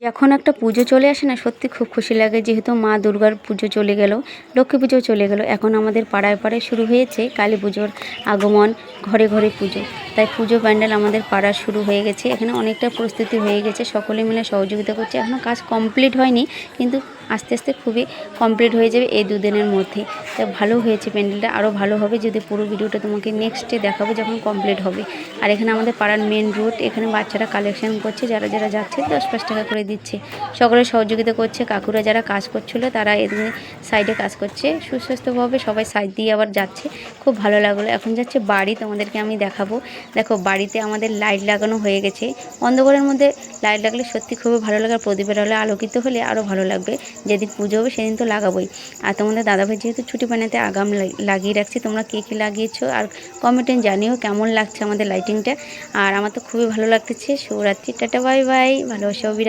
যখন একটা পুজো চলে আসে না, সত্যি খুব খুশি লাগে। যেহেতু মা দুর্গার পুজো চলে গেল, লক্ষ্মী পুজো চলে গেল, এখন আমাদের পাড়ায় পাড়ায় শুরু হয়েছে কালী পুজোর আগমন, ঘরে ঘরে পুজো। তাই পুজো প্যান্ডেল আমাদের পাড়ার শুরু হয়ে গেছে। এখানে অনেকটা প্রস্তুতি হয়ে গেছে, সকলে মিলে সহযোগিতা করছে। এখনও কাজ কমপ্লিট হয়নি, কিন্তু আস্তে আস্তে খুবই কমপ্লিট হয়ে যাবে এই দুদিনের মধ্যে। তো ভালো হয়েছে প্যান্ডেলটা, আরও ভালো হবে যদি পুরো ভিডিওটা তোমাকে নেক্সটে দেখাবো যখন কমপ্লিট হবে। আর এখানে আমাদের পাড়ার মেন রোড, এখানে বাচ্চারা কালেকশন করছে, যারা যারা যাচ্ছে 10-5 টাকা করে দিচ্ছে। সকলে সহযোগিতা করছে। কাকুরা যারা কাজ করছিল তারা এদিকে সাইডে কাজ করছে সুস্বাস্থ্যভাবে, সবাই সাইড দিয়ে আবার যাচ্ছে। খুব ভালো লাগলো। এখন যাচ্ছে বাড়ি, তোমাদেরকে আমি দেখাবো। দেখো বাড়িতে আমাদের লাইট লাগানো হয়ে গেছে। অন্ধকারের মধ্যে লাইট লাগলে সত্যি খুবই ভালো লাগে, আর প্রদীপের হলে আলোকিত হলে আরও ভালো লাগবে। যেদিন পুজো হবে সেদিন তো লাগাবোই। আর তোমাদের দাদাভাই যেহেতু ছুটি পানাতে আগাম লাগিয়ে রাখছি, তোমরা কে কী লাগিয়েছো আর কমেন্টে জানিও কেমন লাগছে আমাদের লাইটিংটা। আর আমার তো খুবই ভালো লাগতেছে। শুভরাত্রি, টাটা, বাই বাই, ভালোবাসা অবিরাম।